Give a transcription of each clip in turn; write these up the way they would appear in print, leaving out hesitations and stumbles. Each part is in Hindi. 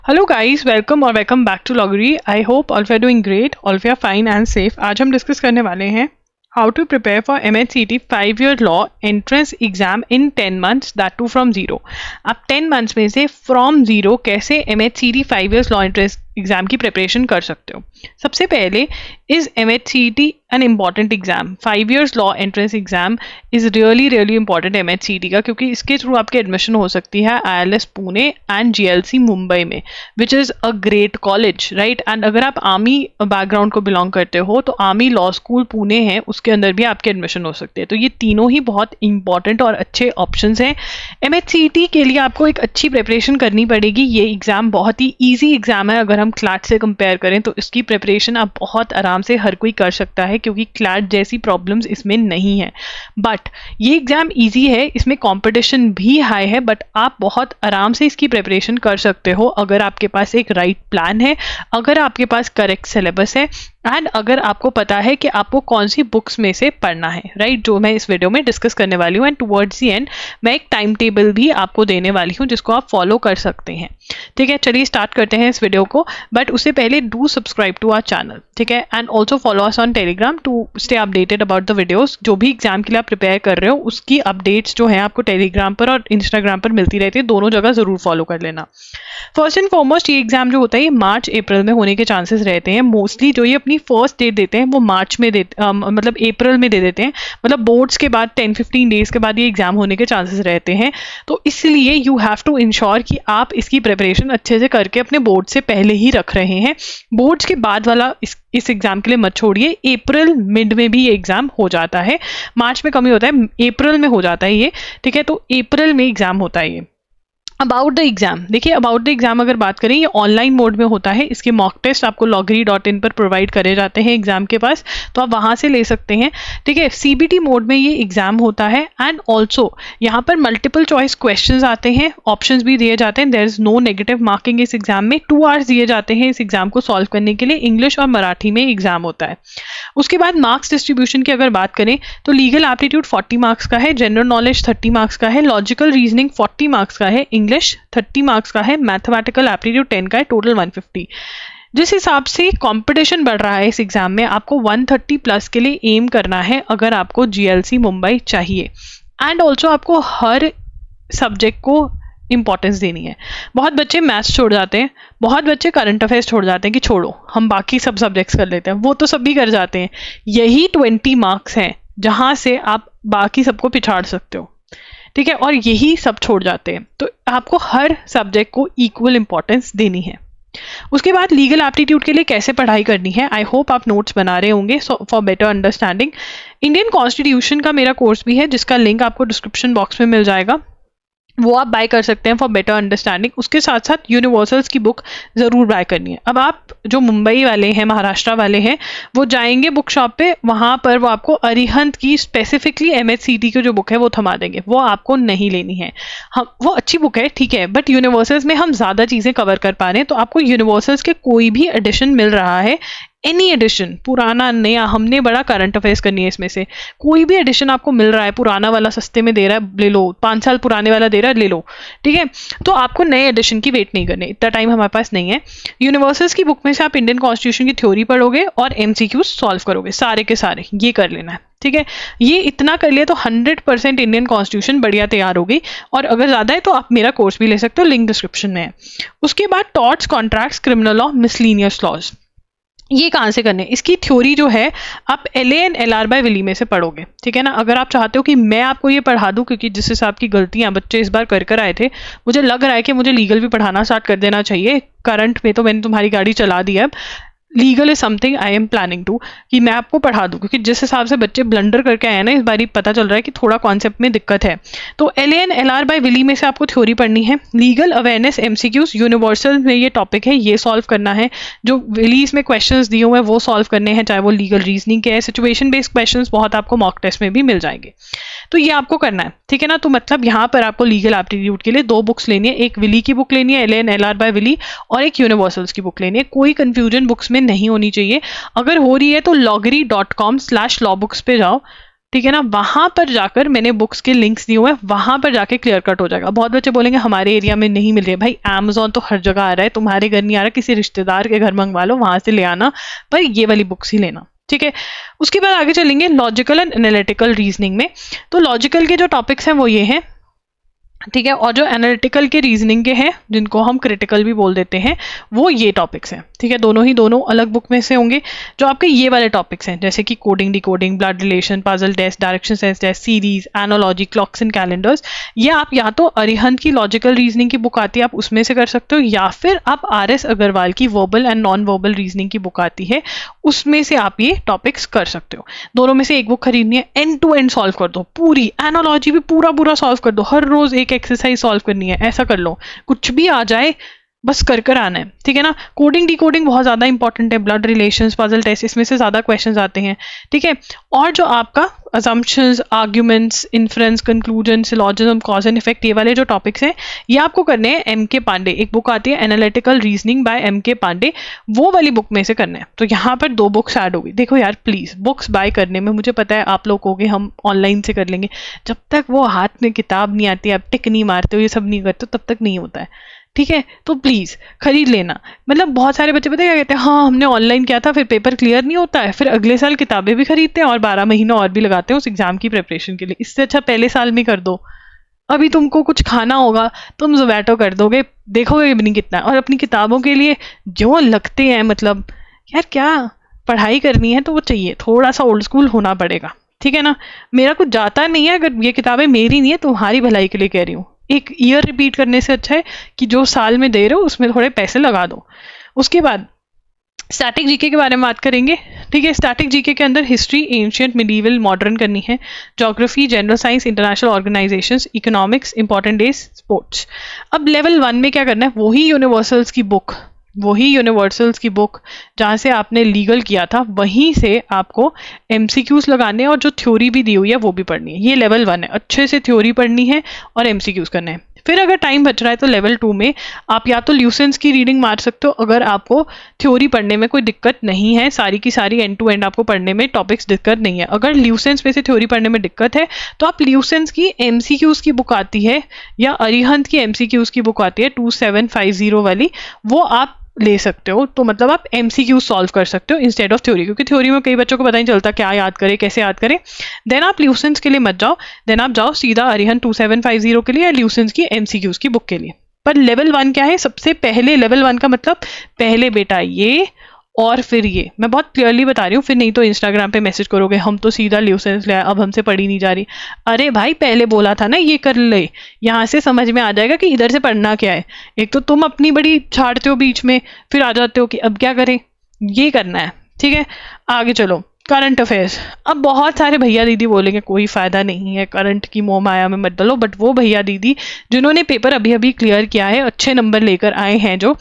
Hello guys, welcome back to Loggery. I hope all of you are doing great, all of you are fine and safe. आज हम डिस्कस करने वाले हैं how to prepare for MHCT 5-year law entrance exam in 10 months, that too from zero. आप 10 months में से from zero कैसे MHCT 5 years law entrance exam की प्रिपरेशन कर सकते हो. सबसे पहले is MHCT an important exam. 5 years law entrance exam is really important MHCT का, क्योंकि इसके थ्रू आपकी एडमिशन हो सकती है ILS Pune and GLC Mumbai में, which is a great college, right. And अगर आप आर्मी बैकग्राउंड को बिलोंग करते हो तो आर्मी लॉ स्कूल पुणे है, उसके अंदर भी आपकी एडमिशन हो सकती है. तो ये तीनों ही बहुत इंपॉर्टेंट और अच्छे ऑप्शन हैं. MHCT के लिए आपको एक अच्छी प्रिपरेशन करनी पड़ेगी. ये एग्जाम बहुत ही ईजी एग्जाम है. अगर हम क्लैट से कंपेयर करें तो इसकी प्रिपरेशन आप बहुत आराम से हर कोई कर सकता है, क्योंकि क्लैट जैसी प्रॉब्लम्स इसमें नहीं है. बट ये एग्जाम इजी है, इसमें कंपटीशन भी हाई है, बट आप बहुत आराम से इसकी प्रिपरेशन कर सकते हो अगर आपके पास एक राइट प्लान है, अगर आपके पास करेक्ट सिलेबस है एंड अगर आपको पता है कि आपको कौन सी बुक्स में से पढ़ना है, राइट. जो मैं इस वीडियो में डिस्कस करने वाली हूँ एंड टुवर्ड्स दी एंड मैं एक टाइम टेबल भी आपको देने वाली हूँ जिसको आप फॉलो कर सकते हैं. ठीक है, चलिए स्टार्ट करते हैं इस वीडियो को. बट उससे पहले do subscribe to our channel, ठीक है, and also follow us on Telegram to stay updated about the videos. जो भी एग्जाम के लिए आप प्रिपेयर कर रहे हो उसकी अपडेट्स जो है आपको टेलीग्राम पर और इंस्टाग्राम पर मिलती रहती है. दोनों जगह जरूर फॉलो कर लेना. फर्स्ट एंड फॉरमोस्ट ये एग्जाम जो होता है ये मार्च अप्रैल में होने के चांसेस रहते हैं. मोस्टली जो ये अपनी फर्स्ट डेट देते हैं वो मार्च में मतलब अप्रैल में दे देते हैं. मतलब बोर्ड्स के बाद 10-15 डेज के बाद ये एग्जाम होने के चांसेस रहते हैं. तो इसलिए यू हैव टू इंश्योर कि आप इसकी प्रिपरेशन अच्छे से करके अपने बोर्ड से पहले ही रख रहे हैं. बोर्ड्स के बाद वाला इस एग्जाम के लिए मत छोड़िए. अप्रैल मिड में भी ये एग्जाम हो जाता है. मार्च में कम ही होता है, अप्रैल में हो जाता है ये. ठीक है, तो अप्रैल में एग्जाम होता है ये. अबाउट द एग्जाम, देखिए अबाउट द एग्जाम अगर बात करें ये ऑनलाइन मोड में होता है. इसके मॉक टेस्ट आपको loggery.in पर प्रोवाइड करे जाते हैं एग्जाम के पास, तो आप वहां से ले सकते हैं. ठीक है, CBT मोड में ये एग्जाम होता है एंड ऑल्सो यहाँ पर मल्टीपल चॉइस क्वेश्चंस आते हैं, ऑप्शंस भी दिए जाते हैं. There is no negative marking इस एग्जाम में. 2 hours दिए जाते हैं इस एग्जाम को सॉल्व करने के लिए. इंग्लिश और मराठी में एग्जाम होता है. उसके बाद मार्क्स डिस्ट्रीब्यूशन की अगर बात करें तो लीगल एप्टीट्यूड 40 मार्क्स का है, जनरल नॉलेज 30 मार्क्स का है, लॉजिकल रीजनिंग 40 मार्क्स का है, इंग्लिश 30 मार्क्स का है, मैथमेटिकल एप्टीट्यूड 10 का है, टोटल 150. जिस हिसाब से कंपटीशन बढ़ रहा है इस एग्जाम में आपको 130 प्लस के लिए एम करना है अगर आपको GLC मुंबई चाहिए. एंड ऑल्सो आपको हर सब्जेक्ट को इंपॉर्टेंस देनी है. बहुत बच्चे मैथ्स छोड़ जाते हैं, बहुत बच्चे करंट अफेयर्स छोड़ जाते हैं कि छोड़ो हम बाकी सब सब्जेक्ट्स कर लेते हैं. वो तो सभी कर जाते हैं. यही 20 मार्क्स हैं जहां से आप बाकी सबको पिछाड़ सकते हो. ठीक है, और यही सब छोड़ जाते हैं. तो आपको हर सब्जेक्ट को इक्वल इंपॉर्टेंस देनी है. उसके बाद लीगल एप्टीट्यूड के लिए कैसे पढ़ाई करनी है, आई होप आप नोट्स बना रहे होंगे for better understanding. Indian constitution का मेरा कोर्स भी है जिसका लिंक आपको डिस्क्रिप्शन बॉक्स में मिल जाएगा, वो आप बाय कर सकते हैं फॉर बेटर अंडरस्टैंडिंग. उसके साथ साथ यूनिवर्सल्स की बुक जरूर बाय करनी है. अब आप जो मुंबई वाले हैं, महाराष्ट्र वाले हैं, वो जाएंगे बुक शॉप पे, वहां पर वो आपको अरिहंत की स्पेसिफिकली MHCT की जो बुक है वो थमा देंगे. वो आपको नहीं लेनी है. हम वो अच्छी बुक है, ठीक है, बट यूनिवर्सल्स में हम ज्यादा चीजें कवर कर पा रहे हैं. तो आपको यूनिवर्सल्स के कोई भी एडिशन मिल रहा है, एनी एडिशन, पुराना नया, हमने बड़ा करंट अफेयर्स करनी है इसमें से, कोई भी एडिशन आपको मिल रहा है, पुराना वाला सस्ते में दे रहा है ले लो, 5 साल पुराने वाला दे रहा है ले लो. ठीक है, तो आपको नए एडिशन की वेट नहीं करनी, इतना टाइम हमारे पास नहीं है. यूनिवर्सल्स की बुक में से आप इंडियन कॉन्स्टिट्यूशन की थ्योरी पढ़ोगे और MCQs सॉल्व करोगे, सारे के सारे ये कर लेना है. ठीक है, ये इतना कर लिया तो 100% इंडियन कॉन्स्टिट्यूशन बढ़िया तैयार होगी. और अगर ज्यादा है तो आप मेरा कोर्स भी ले सकते हो, लिंक डिस्क्रिप्शन में है. उसके बाद torts, contracts, criminal law, miscellaneous laws, ये कहाँ से करने. इसकी थ्योरी जो है आप LA and LR by Wiley में से पढ़ोगे. ठीक है ना. अगर आप चाहते हो कि मैं आपको ये पढ़ा दूं, क्योंकि जिस हिसाब की गलतियां बच्चे इस बार कर आए थे, मुझे लग रहा है कि मुझे लीगल भी पढ़ाना स्टार्ट कर देना चाहिए. करंट में तो मैंने तुम्हारी गाड़ी चला दी है, अब legal is something I am planning to कि मैं आपको पढ़ा दूं, क्योंकि जिस हिसाब से बच्चे ब्लंडर करके आए हैं ना इस बारी, पता चल रहा है कि थोड़ा कॉन्सेप्ट में दिक्कत है. तो LA and LR by Wiley में से आपको थ्योरी पढ़नी है. लीगल अवेयरनेस, MCQs, यूनिवर्सल में ये टॉपिक है, ये सॉल्व करना है. जो विलीज में क्वेश्चंस दिए हुए हैं वो सॉल्व करने हैं, चाहे वो लीगल रीजनिंग के है. सिचुएशन बेस्ड क्वेश्चंस बहुत आपको मॉक टेस्ट में भी मिल जाएंगे. तो ये आपको करना है. ठीक है ना. तो मतलब यहाँ पर आपको लीगल एप्टीट्यूड के लिए 2 बुक्स लेनी है. एक विली की बुक लेनी है, LA and LR by Wiley, और एक यूनिवर्सल्स की बुक लेनी है. कोई कंफ्यूजन बुक्स में नहीं होनी चाहिए. अगर हो रही है तो loggery.com/lawbooks पे जाओ, ठीक है ना, वहां पर जाकर मैंने बुक्स के लिंक्स दिए हुए हैं, वहां पर जाके क्लियर कट हो जाएगा। बहुत बच्चे बोलेंगे हमारे एरिया में नहीं मिल रही है। भाई अमेजोन तो हर जगह आ रहा है, तुम्हारे घर नहीं आ रहा, किसी रिश्तेदार के घर मंगवा लो, वहां से ले आना, पर ये वाली बुक्स ही लेना, ठीक है। उसके बाद आगे चलेंगे लॉजिकल एंड एनालिटिकल रीजनिंग में। तो लॉजिकल के जो टॉपिक्स हैं वो ये हैं, ठीक है, और जो एनालिटिकल के रीजनिंग के हैं, जिनको हम क्रिटिकल भी बोल देते हैं, वो ये टॉपिक्स हैं, ठीक है। दोनों अलग बुक में से होंगे। जो आपके ये वाले टॉपिक्स हैं, जैसे कि coding, decoding, blood relation, puzzle test, direction sense test, series, analogy, clocks and calendars, ये आप या तो अरिहंत की लॉजिकल रीजनिंग की बुक आती है, आप उसमें से कर सकते हो, या फिर आप RS अग्रवाल की verbal and non verbal reasoning की बुक आती है, उसमें से आप ये टॉपिक्स कर सकते हो। दोनों में से एक बुक खरीदनी है, एंड टू एंड सॉल्व कर दो, पूरी एनोलॉजी भी पूरा सॉल्व कर दो, हर रोज एक एक्सरसाइज सॉल्व करनी है, ऐसा कर लो, कुछ भी आ जाए बस कर आना है, ठीक है ना। कोडिंग डिकोडिंग बहुत ज्यादा इंपॉर्टेंट है, ब्लड रिलेशंस, पजल टेस्ट, इसमें से ज्यादा क्वेश्चंस आते हैं, ठीक है। और जो आपका assumptions, arguments, inference, conclusion, syllogism, cause and effect, ये वाले जो टॉपिक्स हैं, ये आपको करने हैं MK पांडे। एक बुक आती है analytical reasoning by MK Pandey, वो वाली बुक में से करना है। तो यहाँ पर 2 बुक्स ऐड होगी। देखो यार प्लीज, बुक्स बाय करने में, मुझे पता है आप लोग कहोगे हम ऑनलाइन से कर लेंगे, जब तक वो हाथ में किताब नहीं आती, आप टिक नहीं मारते हो, ये सब नहीं करते हो, तब तक नहीं होता है, ठीक है। तो प्लीज खरीद लेना। मतलब बहुत सारे बच्चे पता है क्या कहते हैं, हाँ हमने ऑनलाइन किया था, फिर पेपर क्लियर नहीं होता है, फिर अगले साल किताबें भी खरीदते हैं और 12 महीने और भी लगाते हैं उस एग्जाम की प्रिपरेशन के लिए। इससे अच्छा पहले साल में कर दो। अभी तुमको कुछ खाना होगा, तुम जोमैटो कर दोगे, देखोगे भी नहीं कितना। और अपनी किताबों के लिए जो लगते हैं, मतलब यार क्या पढ़ाई करनी है तो वो चाहिए, थोड़ा सा ओल्ड स्कूल होना पड़ेगा, ठीक है ना। मेरा कुछ जाता नहीं है, अगर ये किताबें मेरी नहीं है, तुम्हारी भलाई के लिए कह रही हूँ। एक ईयर रिपीट करने से अच्छा है कि जो साल में दे रहे हो उसमें थोड़े पैसे लगा दो। उसके बाद स्टैटिक जीके के बारे में बात करेंगे, ठीक है। स्टैटिक जीके के अंदर हिस्ट्री, एंशियंट, मिडीवल, मॉडर्न करनी है, geography, general science, international organisations, economics, important days, sports. अब लेवल 1 में क्या करना है, वही यूनिवर्सल्स की बुक जहाँ से आपने लीगल किया था, वहीं से आपको MCQs लगाने हैं, और जो थ्योरी भी दी हुई है वो भी पढ़नी है। ये लेवल 1 है, अच्छे से थ्योरी पढ़नी है और MCQs करने हैं। फिर अगर टाइम बच रहा है तो लेवल 2 में आप या तो ल्यूसेंस की रीडिंग मार सकते हो, अगर आपको थ्योरी पढ़ने में कोई दिक्कत नहीं है, सारी की सारी एंड टू एंड आपको पढ़ने में टॉपिक्स दिक्कत नहीं है। अगर ल्यूसेंस में से थ्योरी पढ़ने में दिक्कत है तो आप ल्यूसेंस की MCQs की बुक आती है, या अरिहंत की MCQs की बुक आती है 2750 वाली, वो आप ले सकते हो। तो मतलब आप MCQ सॉल्व कर सकते हो इंस्टेड ऑफ थ्योरी, क्योंकि थ्योरी में कई बच्चों को पता नहीं चलता क्या याद करे, कैसे याद करे। देन आप ल्यूसेंस के लिए मत जाओ, देन आप जाओ सीधा अरिहंत 2750 के लिए, या ल्यूसेंस की MCQs की बुक के लिए। पर लेवल 1 क्या है, सबसे पहले लेवल 1 का मतलब पहले बेटा ये और फिर ये, मैं बहुत क्लियरली बता रही हूँ, फिर नहीं तो इंस्टाग्राम पे मैसेज करोगे हम तो सीधा ल्यूसेंस ले आए, अब हमसे पढ़ी नहीं जा रही। अरे भाई पहले बोला था ना ये कर ले, यहाँ से समझ में आ जाएगा कि इधर से पढ़ना क्या है। एक तो तुम अपनी बड़ी छाड़ते हो बीच में, फिर आ जाते हो कि अब क्या करें, ये करना है, ठीक है। आगे चलो, करंट अफेयर्स। अब बहुत सारे भैया दीदी बोलेंगे कोई फायदा नहीं है, करंट की मोह माया में मत डलो, बट वो भैया दीदी जिन्होंने पेपर अभी अभी क्लियर किया है, अच्छे नंबर लेकर आए हैं जो,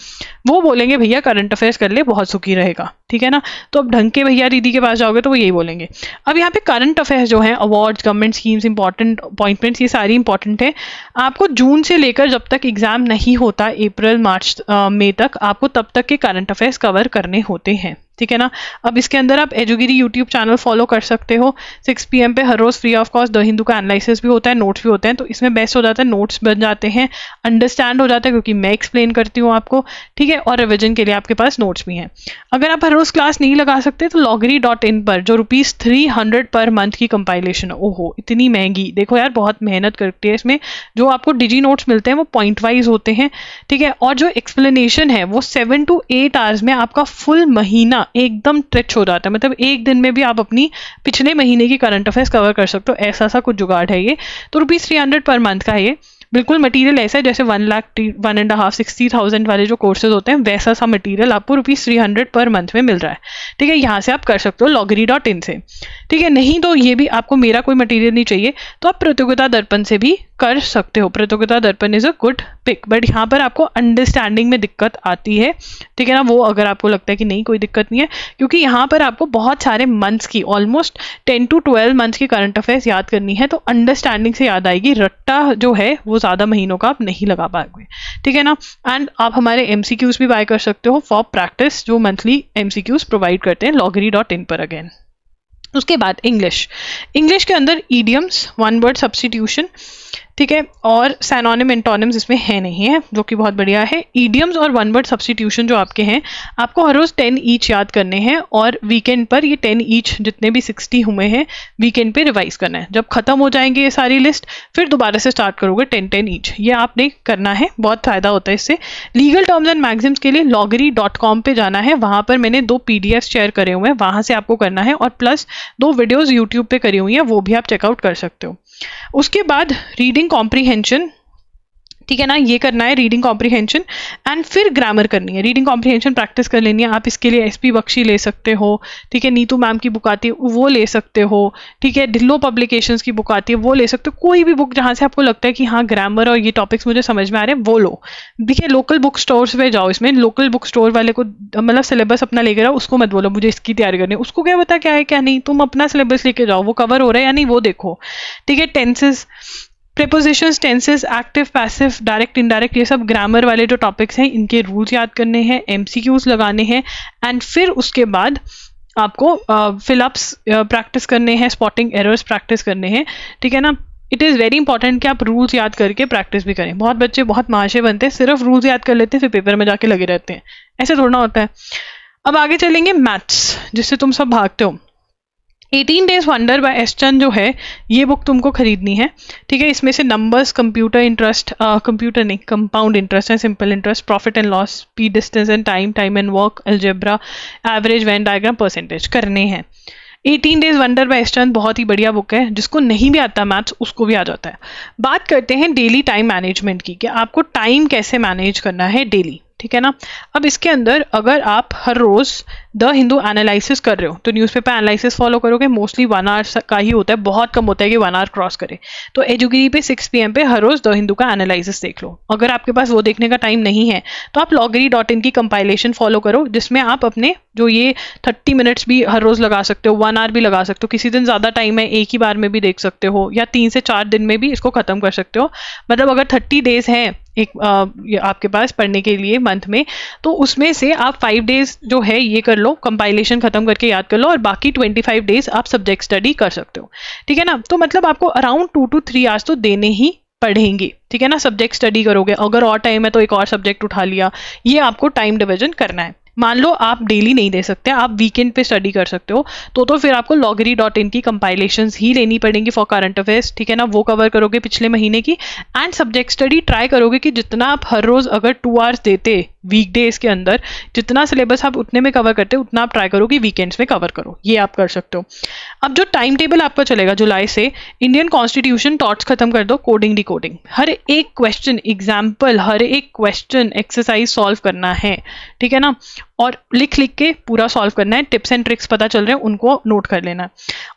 वो बोलेंगे भैया करंट अफेयर्स कर ले, बहुत सुखी रहेगा, ठीक है ना। तो अब ढंग के भैया दीदी के पास जाओगे तो वो यही बोलेंगे। अब यहाँ पे करंट अफेयर्स जो है, awards, government schemes, important appointments, ये सारी इंपॉर्टेंट है। आपको जून से लेकर जब तक एग्जाम नहीं होता, अप्रैल मार्च मई तक, आपको तब तक के करंट अफेयर्स कवर करने होते हैं, ठीक है ना। अब इसके अंदर आप एजुगिरी यूट्यूब चैनल फॉलो कर सकते हो, 6 PM पे हर रोज free of cost the Hindu का एनालिसिस भी होता है, नोट्स भी होते हैं, तो इसमें बेस्ट हो जाता है, नोट्स बन जाते हैं, अंडरस्टैंड हो जाता है क्योंकि मैं एक्सप्लेन करती हूँ आपको, ठीक है। और रिविजन के लिए आपके पास नोट्स भी हैं। अगर आप हर रोज क्लास नहीं लगा सकते तो loggery.in पर जो ₹300 पर मंथ की कंपाइलेशन है, ओहो इतनी महंगी, देखो यार बहुत मेहनत करती है इसमें। जो आपको डिजी नोट्स मिलते हैं वो पॉइंट वाइज होते हैं, ठीक है। और जो एक्सप्लेनेशन है वो 7 to 8 आवर्स में आपका फुल महीना एकदम ट्रिच हो जाता है, मतलब एक दिन में भी आप अपनी पिछले महीने की करंट अफेयर्स कवर कर सकते हो, ऐसा सा कुछ जुगाड़ है ये। तो ₹300 पर मंथ का है ये, बिल्कुल मटेरियल ऐसा है जैसे 1 लाख 1.5 60,000 वाले जो कोर्सेज होते हैं, वैसा सा मटेरियल आपको ₹300 पर मंथ में मिल रहा है, ठीक है। यहाँ से आप कर सकते हो loggery.in से, ठीक है। नहीं तो ये भी आपको मेरा कोई मटेरियल नहीं चाहिए तो आप प्रतियोगिता दर्पण से भी कर सकते हो, Pratiyogita Darpan is a good pick. But यहाँ पर आपको अंडरस्टैंडिंग में दिक्कत आती है, ठीक है ना। वो अगर आपको लगता है कि नहीं कोई दिक्कत नहीं है, क्योंकि यहाँ पर आपको बहुत सारे मंथ्स की, ऑलमोस्ट 10 to 12 मंथ्स की करंट अफेयर्स याद करनी है, तो अंडरस्टैंडिंग से याद आएगी, रट्टा जो है वो ज़्यादा महीनों का आप नहीं लगा पाओगे, ठीक है ना। एंड आप हमारे MCQs भी बाय कर सकते हो फॉर प्रैक्टिस, जो मंथली MCQs प्रोवाइड करते हैं loggery.in पर अगेन। उसके बाद इंग्लिश के अंदर ईडियम्स, वन वर्ड सब्स्टिट्यूशन, ठीक है, और सैनोनिम एंटोनिम्स इसमें है नहीं है, जो कि बहुत बढ़िया है। ईडियम्स और वन वर्ड सब्स्टिट्यूशन जो आपके हैं, आपको हर रोज 10 ईच याद करने हैं और वीकेंड पर ये 10 ईच जितने भी 60 हुए हैं वीकेंड पे रिवाइज करना है। जब खत्म हो जाएंगे ये सारी लिस्ट, फिर दोबारा से स्टार्ट करोगे 10 ईच। ये आपने करना है, बहुत फायदा होता है इससे। लीगल टर्म्स एंड मैगजिम्स के लिए loggery.com पे जाना है, वहां पर मैंने 2 PDF शेयर करे हुए हैं, वहां से आपको करना है, और प्लस 2 वीडियोज यूट्यूब पे करी हुई हैं, वो भी आप चेकआउट कर सकते हो। उसके बाद रीडिंग कॉम्प्रीहेंशन, ठीक है ना, ये करना है रीडिंग कॉम्प्रीहेंशन, एंड फिर ग्रामर करनी है। रीडिंग कॉम्प्रीहेंशन प्रैक्टिस कर लेनी है। आप इसके लिए SP बख्शी ले सकते हो, ठीक है, नीतू मैम की बुक आती है वो ले सकते हो, ठीक है, ढिल्लो पब्लिकेशंस की बुक आती है वो ले सकते हो। कोई भी बुक जहाँ से आपको लगता है कि हाँ ग्रामर और ये टॉपिक्स मुझे समझ में आ रहे हैं वो लो। देखिए लोकल बुक स्टोर्स पे जाओ, इसमें लोकल बुक स्टोर वाले को मतलब सिलेबस अपना लेके जाओ, उसको मत बोलो मुझे इसकी तैयारी करनी है, उसको क्या पता क्या है क्या नहीं, तुम अपना सिलेबस लेके जाओ, वो कवर हो रहा है या नहीं वो देखो, ठीक है। Tenses, prepositions, tenses, active, passive, direct, indirect, ये सब ग्रामर वाले जो टॉपिक्स हैं इनके रूल्स याद करने हैं, MCQs लगाने हैं, एंड फिर उसके बाद आपको फिलअप्स प्रैक्टिस करने हैं, स्पॉटिंग एरर्स प्रैक्टिस करने हैं, ठीक है ना। इट इज़ वेरी इंपॉर्टेंट कि आप रूल्स याद करके प्रैक्टिस भी करें। बहुत बच्चे बहुत महाशय बनते हैं, सिर्फ रूल्स याद कर लेते हैं, फिर पेपर में जाके लगे रहते हैं, ऐसे थोड़ा होता है। अब आगे चलेंगे मैथ्स, जिससे तुम सब भागते हो। 18 डेज वंडर बाय एस चंद जो है, ये बुक तुमको खरीदनी है, ठीक है। इसमें से नंबर्स, कंप्यूटर इंटरेस्ट, कंप्यूटर नहीं कंपाउंड इंटरेस्ट है, simple interest, profit and loss, speed, distance and time, time and work, algebra, average, Venn diagram, percentage करने हैं। 18 डेज वंडर बाय एस चंद बहुत ही बढ़िया बुक है, जिसको नहीं भी आता मैथ्स उसको भी आ जाता है। बात करते हैं डेली टाइम मैनेजमेंट की, कि आपको टाइम कैसे मैनेज करना है डेली, ठीक है ना। अब इसके अंदर अगर आप हर रोज द हिंदू एनालिसिस कर रहे हो तो न्यूज़पेपर एनालिसिस फॉलो करोगे, मोस्टली 1 आवर का ही होता है, बहुत कम होता है कि 1 आवर क्रॉस करे। तो एजुगिरी पे 6 PM पे हर रोज द हिंदू का एनालिसिस देख लो। अगर आपके पास वो देखने का टाइम नहीं है तो आप loggery.in की कंपाइलेशन फॉलो करो, जिसमें आप अपने जो ये 30 मिनट्स भी हर रोज लगा सकते हो, 1 आवर भी लगा सकते हो, किसी दिन ज्यादा टाइम है एक ही बार में भी देख सकते हो, या 3 से 4 दिन में भी इसको खत्म कर सकते हो। मतलब अगर 30 डेज हैं एक आपके पास पढ़ने के लिए मंथ में, तो उसमें से आप 5 डेज जो है ये कर लो, कंपाइलेशन खत्म करके याद कर लो, और बाकी 25 डेज आप सब्जेक्ट स्टडी कर सकते हो, ठीक है ना। तो मतलब आपको अराउंड 2 to 3 आवर्स तो देने ही पढ़ेंगे, ठीक है ना। सब्जेक्ट स्टडी करोगे, अगर और टाइम है तो एक और सब्जेक्ट उठा लिया, ये आपको टाइम डिवीजन करना है। मान लो आप डेली नहीं दे सकते, आप वीकेंड पे स्टडी कर सकते हो, तो फिर आपको loggery.in की कंपाइलेशंस ही लेनी पड़ेंगी फॉर करंट अफेयर्स, ठीक है ना। वो कवर करोगे पिछले महीने की, एंड सब्जेक्ट स्टडी ट्राई करोगे कि जितना आप हर रोज अगर 2 आवर्स देते वीकडेज के अंदर, जितना सिलेबस आप उतने में कवर करते उतना आप ट्राई करो कि वीकेंड्स में कवर करो, ये आप कर सकते हो। अब जो टाइम टेबल आपका चलेगा जुलाई से, इंडियन कॉन्स्टिट्यूशन टॉट्स खत्म कर दो, कोडिंग डिकोडिंग, हर एक क्वेश्चन एग्जाम्पल, हर एक क्वेश्चन एक्सरसाइज सॉल्व करना है, ठीक है ना, और लिख लिख के पूरा सॉल्व करना है। टिप्स एंड ट्रिक्स पता चल रहे हैं उनको नोट कर लेना है।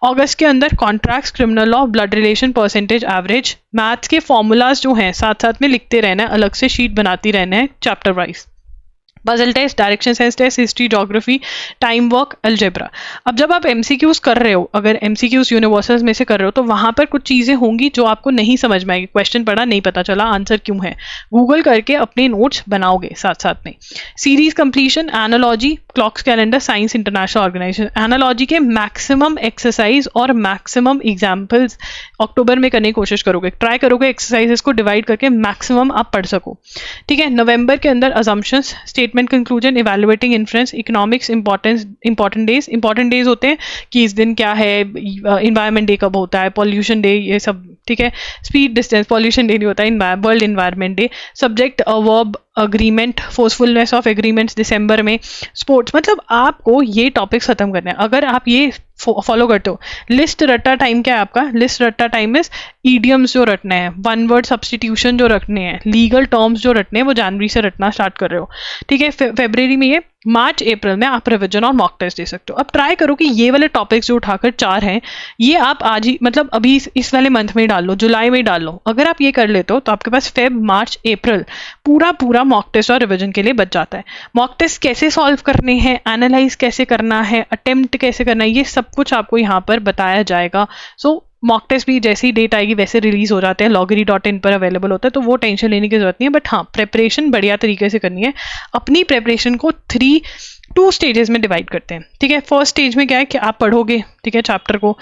अगस्त के अंदर contracts, criminal law, blood relation, percentage, average, maths के फॉर्मूलाज जो हैं साथ साथ में लिखते रहना है, अलग से शीट बनाती रहना है chapter wise. Puzzle test, direction sense test, history, geography, time work, algebra. अब जब आप MCQs कर रहे हो, अगर MCQs यूनिवर्सल्स में से कर रहे हो, तो वहां पर कुछ चीजें होंगी जो आपको नहीं समझ में आएगी, क्वेश्चन पढ़ा नहीं पता चला आंसर क्यों है, गूगल करके अपने नोट्स बनाओगे साथ साथ में। Series completion, analogy, clocks calendar, science international organisation, analogy के मैक्सिमम एक्सरसाइज और मैक्सिमम एग्जाम्पल्स अक्टूबर में करने की कोशिश करोगे, ट्राई करोगे एक्सरसाइजेस को डिवाइड करके मैक्सिमम आप पढ़ सको, ठीक है। नवंबर के अंदर assumptions, statement conclusion, evaluating inference, economics, important days होते हैं कि इस दिन क्या है, इन्वायरमेंट डे कब होता है, पॉल्यूशन डे, ये सब, ठीक है। स्पीड, डिस्टेंस, पॉल्यूशन डे नहीं होता है, world environment day, subject verb, agreement, forcefulness of agreements दिसंबर में, स्पोर्ट्स। मतलब आपको ये टॉपिक्स खत्म करने हैं। अगर आप ये फॉलो करते हो, लिस्ट रट्टा टाइम क्या है आपका, लिस्ट रट्टा टाइम इज ईडियम्स जो रटने हैं, वन वर्ड सब्स्टिट्यूशन जो रटने हैं, लीगल टर्म्स जो रटने हैं, वो जनवरी से रटना स्टार्ट कर रहे हो, ठीक है। फरवरी में ये, मार्च अप्रैल में आप रिविजन और मॉक टेस्ट दे सकते हो। अब ट्राई करो कि ये वाले टॉपिक्स जो उठाकर 4 हैं, ये आप आज ही मतलब अभी इस वाले मंथ में डाल लो, जुलाई में डाल लो। अगर आप ये कर लेते हो तो आपके पास फेब, मार्च, अप्रैल पूरा मॉक टेस्ट और रिविजन के लिए बच जाता है। मॉक टेस्ट कैसे सॉल्व करने हैं, एनालाइज कैसे करना है, अटेम्प्ट कैसे करना है, ये सब कुछ आपको यहाँ पर बताया जाएगा। सो मॉक टेस्ट भी जैसी डेट आएगी वैसे रिलीज हो जाते हैं, loggery.in पर अवेलेबल होता है, तो वो टेंशन लेने की जरूरत नहीं है। बट हाँ, प्रेपरेशन बढ़िया तरीके से करनी है। अपनी प्रेपरेशन को 3 2 स्टेजेस में डिवाइड करते हैं, ठीक है। फर्स्ट स्टेज में क्या है कि आप पढ़ोगे, ठीक है, चैप्टर को,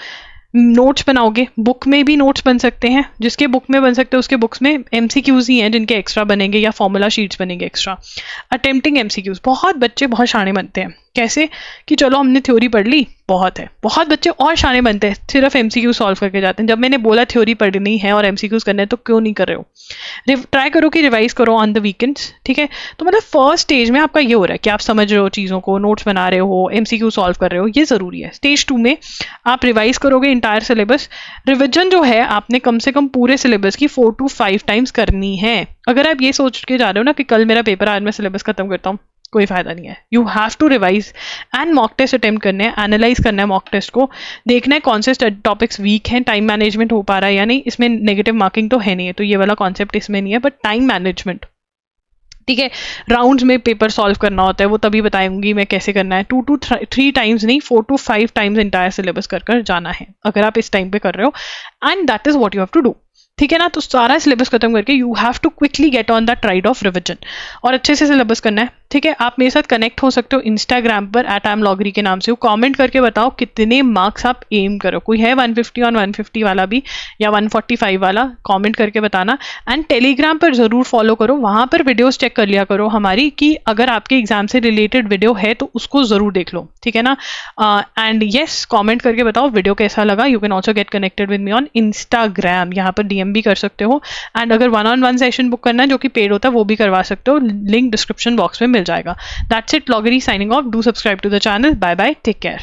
नोट्स बनाओगे, बुक में भी नोट्स बन सकते हैं, जिसके बुक में बन सकते हैं उसके बुक्स में एमसीक्यूज ही हैं जिनके एक्स्ट्रा बनेंगे या फॉर्मूला शीट्स बनेंगे एक्स्ट्रा। अटेम्प्टिंग एमसीक्यूज, बहुत बच्चे बहुत शाणे बनते हैं, कैसे कि चलो हमने थ्योरी पढ़ ली, बहुत है। बहुत बच्चे और शाणे बनते हैं, सिर्फ एमसीक्यू सॉल्व करके जाते हैं। जब मैंने बोला थ्योरी पढ़नी है और एमसीक्यूज करने हैं तो क्यों नहीं कर रहे हो? ट्राई करो कि रिवाइज करो ऑन द वीकेंड्स, ठीक है। तो मतलब फर्स्ट स्टेज में आपका ये हो रहा है कि आप समझ रहे हो चीज़ों को, नोट्स बना रहे हो, एमसीक्यू सॉल्व कर रहे हो, ये ज़रूरी है। स्टेज 2 में आप रिवाइज करोगे इंटायर सिलेबस। रिविजन जो है आपने कम से कम पूरे सिलेबस की 4 to 5 टाइम्स करनी है। अगर आप ये सोच के जा रहे हो ना कि कल मेरा पेपर, आज मैं सिलेबस खत्म करता हूँ, कोई फायदा नहीं है। You have to revise and mock test attempt करने हैं, एनालाइज करना है मॉक टेस्ट को, देखना है कौन से टॉपिक्स वीक हैं, टाइम मैनेजमेंट हो पा रहा है या नहीं। इसमें नेगेटिव मार्किंग तो है नहीं है, तो ये वाला कॉन्सेप्ट इसमें नहीं है, बट टाइम मैनेजमेंट, ठीक है। राउंड्स में पेपर सॉल्व करना होता है, वो तभी बताऊंगी मैं कैसे करना है। 2 to 3 टाइम्स नहीं, 4 to 5 टाइम्स इंटायर सिलेबस कर जाना है अगर आप इस टाइम पे कर रहे हो, and that is what you have to do, ठीक है ना। तो सारा सिलेबस खत्म करके you have to quickly get on that ride of revision, और अच्छे से सिलेबस करना है, ठीक है। आप मेरे साथ कनेक्ट हो सकते हो इंस्टाग्राम पर @amlogri के नाम से। कमेंट करके बताओ कितने मार्क्स आप एम करो, कोई है 150 और 150 वाला भी या 145 वाला, कमेंट करके बताना। एंड टेलीग्राम पर जरूर फॉलो करो, वहां पर वीडियोस चेक कर लिया करो हमारी, कि अगर आपके एग्जाम से रिलेटेड वीडियो है तो उसको जरूर देख लो, ठीक है ना। एंड यस, कमेंट करके बताओ वीडियो कैसा लगा। You can also get connected with me on Instagram, यहाँ पर DM भी कर सकते हो। एंड अगर 1-on-1 सेशन बुक करना है जो कि पेड होता है वो भी करवा सकते हो, लिंक डिस्क्रिप्शन बॉक्स में मिल जाएगा। दैट्स इट, लॉगरी signing off. Do subscribe to the channel. Bye bye, take care.